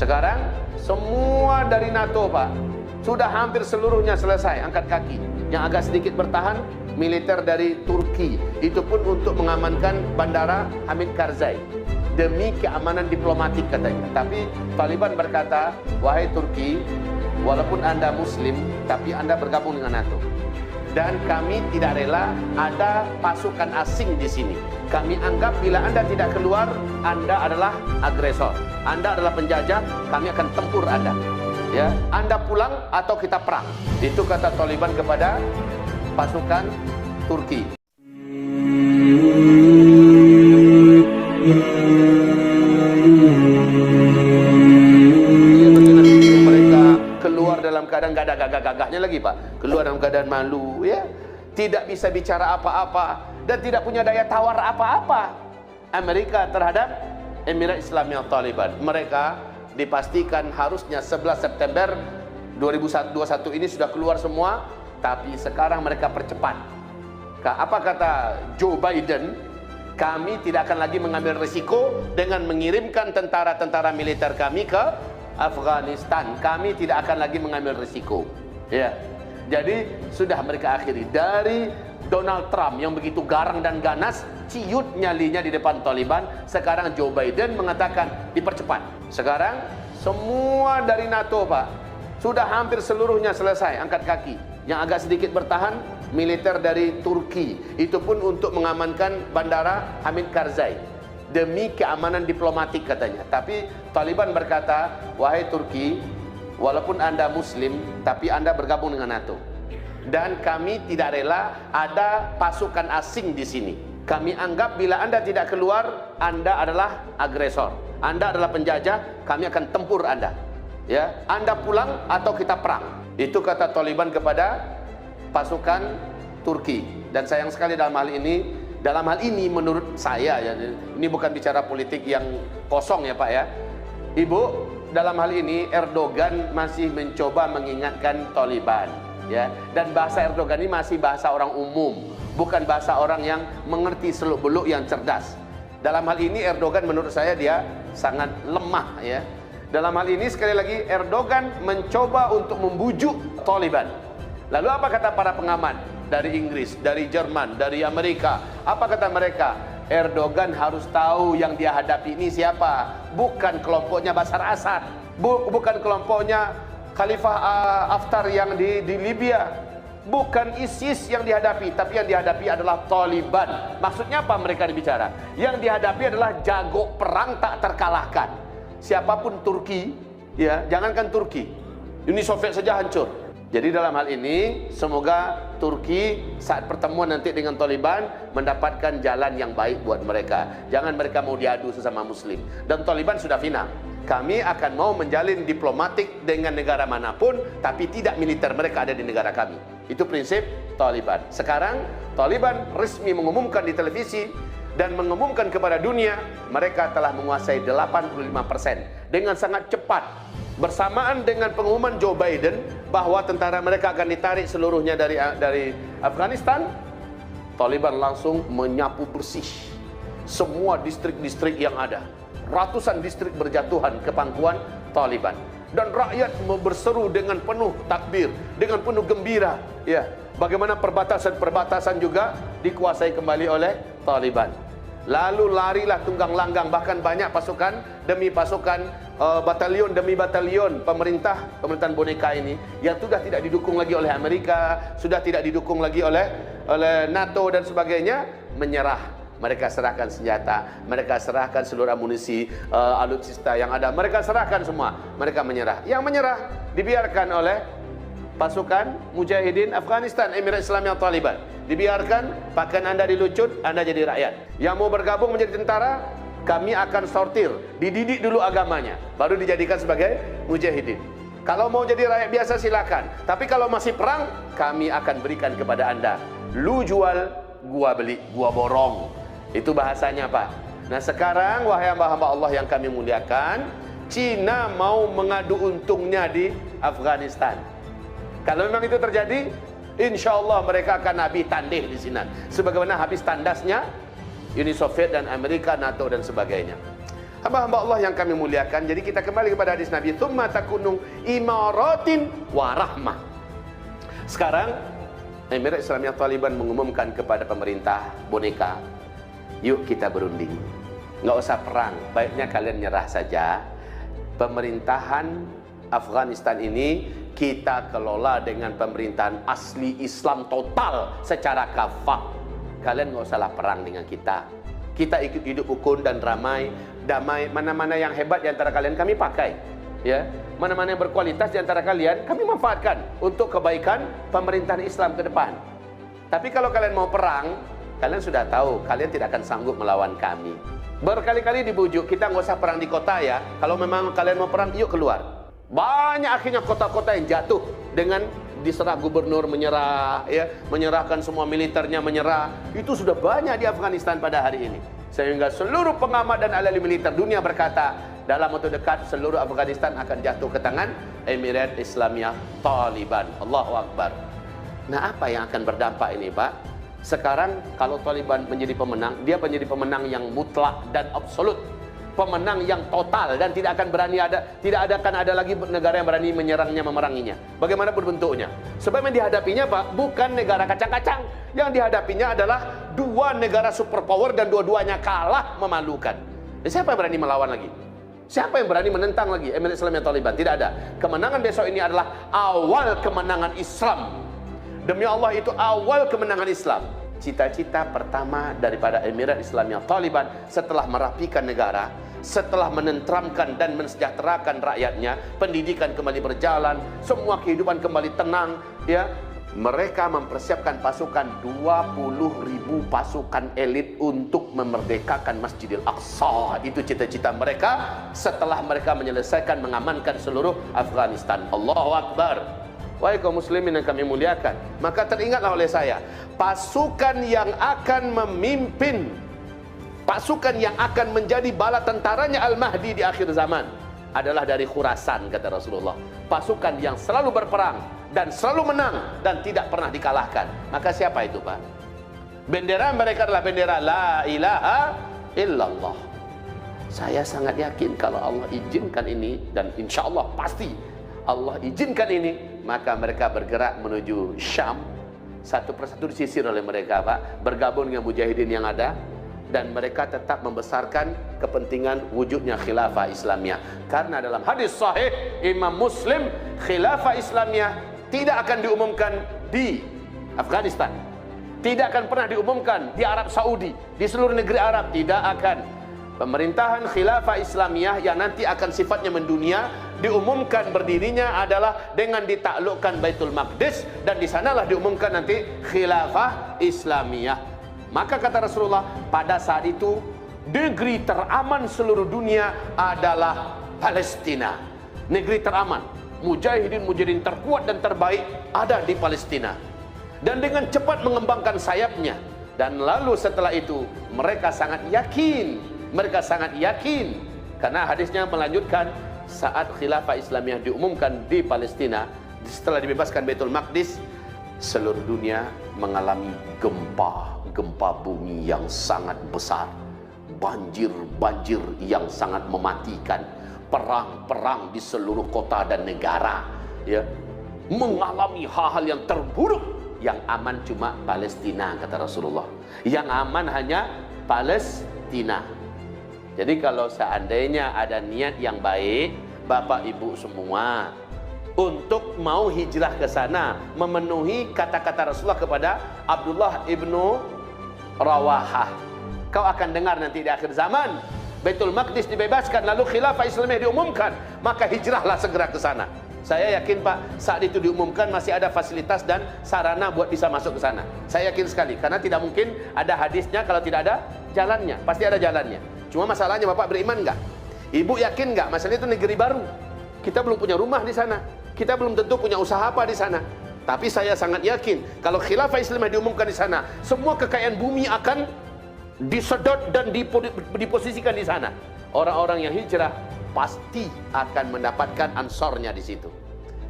Sekarang semua dari NATO, Pak, sudah hampir seluruhnya selesai angkat kaki. Yang agak sedikit bertahan militer dari Turki, itu pun untuk mengamankan bandara Hamid Karzai demi keamanan diplomatik katanya. Tapi Taliban berkata, wahai Turki, walaupun Anda Muslim, tapi Anda bergabung dengan NATO. Dan kami tidak rela ada pasukan asing di sini. Kami anggap bila Anda tidak keluar, Anda adalah agresor, Anda adalah penjajah, kami akan tempur Anda. Ya, Anda pulang atau kita perang. Itu kata Taliban kepada pasukan Turki. Mereka keluar dalam keadaan gak ada gagah-gagahnya lagi, Pak. Keluar dalam keadaan malu, ya. Tidak bisa bicara apa-apa dan tidak punya daya tawar apa-apa. Amerika terhadap Emirat Islamiyah Taliban. Mereka dipastikan harusnya 11 September 2021 ini sudah keluar semua, tapi sekarang mereka percepat. Apa kata Joe Biden? Kami tidak akan lagi mengambil risiko dengan mengirimkan tentara-tentara militer kami ke Afghanistan. Kami tidak akan lagi mengambil risiko. Ya. Jadi sudah mereka akhiri. Dari Donald Trump yang begitu garang dan ganas, ciut nyalinya di depan Taliban. Sekarang Joe Biden mengatakan dipercepat. Sekarang semua dari NATO, Pak, sudah hampir seluruhnya selesai angkat kaki. Yang agak sedikit bertahan militer dari Turki, itu pun untuk mengamankan bandara Hamid Karzai demi keamanan diplomatik katanya. Tapi Taliban berkata, wahai Turki, walaupun Anda Muslim, tapi Anda bergabung dengan NATO. Dan kami tidak rela ada pasukan asing di sini. Kami anggap bila Anda tidak keluar, Anda adalah agresor, Anda adalah penjajah, kami akan tempur Anda. Ya, Anda pulang atau kita perang. Itu kata Taliban kepada pasukan Turki. Dan sayang sekali dalam hal ini menurut saya, ya, ini bukan bicara politik yang kosong ya Pak ya. Ibu, dalam hal ini Erdogan masih mencoba mengingatkan Taliban, ya. Dan bahasa Erdogan ini masih bahasa orang umum, bukan bahasa orang yang mengerti seluk-beluk yang cerdas. Dalam hal ini Erdogan menurut saya dia sangat lemah, ya. Dalam hal ini sekali lagi Erdogan mencoba untuk membujuk Taliban. Lalu apa kata para pengamat dari Inggris, dari Jerman, dari Amerika? Apa kata mereka? Erdogan harus tahu yang dia hadapi ini siapa. Bukan kelompoknya Bashar Assad, bukan kelompoknya Khalifah Haftar yang di Libya, bukan ISIS yang dihadapi, tapi yang dihadapi adalah Taliban. Maksudnya apa mereka bicara? Yang dihadapi adalah jago perang tak terkalahkan. Siapapun Turki, ya, jangankan Turki, Uni Soviet saja hancur. Jadi dalam hal ini semoga Turki saat pertemuan nanti dengan Taliban mendapatkan jalan yang baik buat mereka. Jangan mereka mau diadu sesama Muslim. Dan Taliban sudah final. Kami akan mau menjalin diplomatik dengan negara manapun, tapi tidak militer mereka ada di negara kami. Itu prinsip Taliban. Sekarang Taliban resmi mengumumkan di televisi dan mengumumkan kepada dunia mereka telah menguasai 85% dengan sangat cepat. Bersamaan dengan pengumuman Joe Biden bahwa tentara mereka akan ditarik seluruhnya dari Afghanistan, Taliban langsung menyapu bersih semua distrik-distrik yang ada. Ratusan distrik berjatuhan ke pangkuan Taliban. Dan rakyat berseru dengan penuh takbir, dengan penuh gembira. Ya, bagaimana perbatasan-perbatasan juga dikuasai kembali oleh Taliban. Lalu larilah tunggang langgang, bahkan banyak pasukan demi pasukan, batalion demi batalion pemerintahan boneka ini yang sudah tidak didukung lagi oleh Amerika, sudah tidak didukung lagi oleh NATO dan sebagainya, menyerah. Mereka serahkan senjata, mereka serahkan seluruh amunisi, alutsista yang ada, mereka serahkan semua, mereka menyerah. Yang menyerah dibiarkan oleh pasukan Mujahidin Afghanistan, Emirat Islamiyah Taliban. Dibiarkan, pakaian Anda dilucut, Anda jadi rakyat. Yang mau bergabung menjadi tentara, kami akan sortir, dididik dulu agamanya, baru dijadikan sebagai Mujahidin. Kalau mau jadi rakyat biasa silakan, tapi kalau masih perang, kami akan berikan kepada Anda. Lu jual, gua beli, gua borong. Itu bahasanya Pak. Nah sekarang wahai hamba-hamba Allah yang kami muliakan, Cina mau mengadu untungnya di Afghanistan. Kalau memang itu terjadi, insya Allah mereka akan habis tandih di sini. Sebagaimana habis tandasnya Uni Soviet dan Amerika, NATO dan sebagainya. Hamba-hamba Allah yang kami muliakan, jadi kita kembali kepada hadis Nabi, "Tsumma takunu imaratin wa rahmah." Sekarang Emirat Islamiyah Taliban mengumumkan kepada pemerintah boneka, yuk kita berunding, nggak usah perang, baiknya kalian nyerah saja. Pemerintahan Afghanistan ini kita kelola dengan pemerintahan asli Islam total secara kafah. Kalian nggak usahlah perang dengan kita. Kita ikut hidup rukun dan damai. Mana-mana yang hebat di antara kalian kami pakai, ya. Mana-mana yang berkualitas di antara kalian kami manfaatkan untuk kebaikan pemerintahan Islam ke depan. Tapi kalau kalian mau perang, kalian sudah tahu kalian tidak akan sanggup melawan kami. Berkali-kali dibujuk, kita nggak usah perang di kota ya. Kalau memang kalian mau perang, yuk keluar. Banyak akhirnya kota-kota yang jatuh dengan diserah gubernur menyerah, ya, menyerahkan semua militernya menyerah. Itu sudah banyak di Afghanistan pada hari ini. Sehingga seluruh pengamat dan ahli militer dunia berkata, dalam waktu dekat seluruh Afghanistan akan jatuh ke tangan Emirat Islamiyah Taliban. Allahu Akbar. Nah, apa yang akan berdampak ini, Pak? Sekarang kalau Taliban menjadi pemenang, dia menjadi pemenang yang mutlak dan absolut. Pemenang yang total dan tidak akan ada lagi negara yang berani menyerangnya, memeranginya. Bagaimana bentuknya? Sebab yang dihadapinya, Pak, bukan negara kacang-kacang. Yang dihadapinya adalah dua negara superpower dan dua-duanya kalah memalukan. Siapa yang berani melawan lagi? Siapa yang berani menentang lagi Emirat Islamiyah Taliban? Tidak ada. Kemenangan besok ini adalah awal kemenangan Islam. Demi Allah, itu awal kemenangan Islam. Cita-cita pertama daripada Emirat Islamiyah Taliban setelah merapikan negara, setelah menenteramkan dan mensejahterakan rakyatnya, pendidikan kembali berjalan, semua kehidupan kembali tenang, ya. Mereka mempersiapkan pasukan 20.000 pasukan elit untuk memerdekakan Masjidil Aqsa. Itu cita-cita mereka setelah mereka menyelesaikan mengamankan seluruh Afghanistan. Allahu Akbar. Wahai kaum muslimin yang kami muliakan, maka teringatlah oleh saya, pasukan yang akan memimpin, pasukan yang akan menjadi bala tentaranya Al-Mahdi di akhir zaman adalah dari Khurasan, kata Rasulullah. Pasukan yang selalu berperang dan selalu menang dan tidak pernah dikalahkan. Maka siapa itu, Pak? Bendera mereka adalah bendera La ilaha illallah. Saya sangat yakin kalau Allah izinkan ini, dan insya Allah pasti Allah izinkan ini, maka mereka bergerak menuju Syam. Satu persatu disisir oleh mereka, Pak, bergabung dengan mujahidin yang ada, dan mereka tetap membesarkan kepentingan wujudnya khilafah Islamiyah. Karena dalam hadis sahih Imam Muslim, khilafah Islamiyah tidak akan diumumkan di Afghanistan, tidak akan pernah diumumkan di Arab Saudi, di seluruh negeri Arab, tidak akan. Pemerintahan khilafah Islamiyah yang nanti akan sifatnya mendunia diumumkan berdirinya adalah dengan ditaklukkan Baitul Maqdis, dan di sanalah diumumkan nanti khilafah Islamiyah. Maka kata Rasulullah, pada saat itu negeri teraman seluruh dunia adalah Palestina. Negeri teraman, mujahidin terkuat dan terbaik ada di Palestina. Dan dengan cepat mengembangkan sayapnya. Dan lalu setelah itu mereka sangat yakin, karena hadisnya melanjutkan, saat khilafah Islamiyah diumumkan di Palestina, setelah dibebaskan Baitul Maqdis, seluruh dunia mengalami gempa bumi yang sangat besar, banjir yang sangat mematikan, perang di seluruh kota dan negara, ya, mengalami hal-hal yang terburuk. Yang aman cuma Palestina, kata Rasulullah. Yang aman hanya Palestina. Jadi kalau seandainya ada niat yang baik, Bapak Ibu semua, untuk mau hijrah ke sana, memenuhi kata-kata Rasulullah kepada Abdullah ibnu Rawahah, kau akan dengar nanti di akhir zaman Baitul Maqdis dibebaskan, lalu khilafah Islamiyah diumumkan, maka hijrahlah segera ke sana. Saya yakin, Pak, saat itu diumumkan masih ada fasilitas dan sarana buat bisa masuk ke sana. Saya yakin sekali, karena tidak mungkin ada hadisnya kalau tidak ada jalannya. Pasti ada jalannya. Cuma masalahnya, Bapak beriman nggak? Ibu yakin nggak? Masalahnya itu negeri baru. Kita belum punya rumah di sana. Kita belum tentu punya usaha apa di sana. Tapi saya sangat yakin kalau khilafah Islamiyah diumumkan di sana, semua kekayaan bumi akan disedot dan diposisikan di sana. Orang-orang yang hijrah pasti akan mendapatkan ansornya di situ.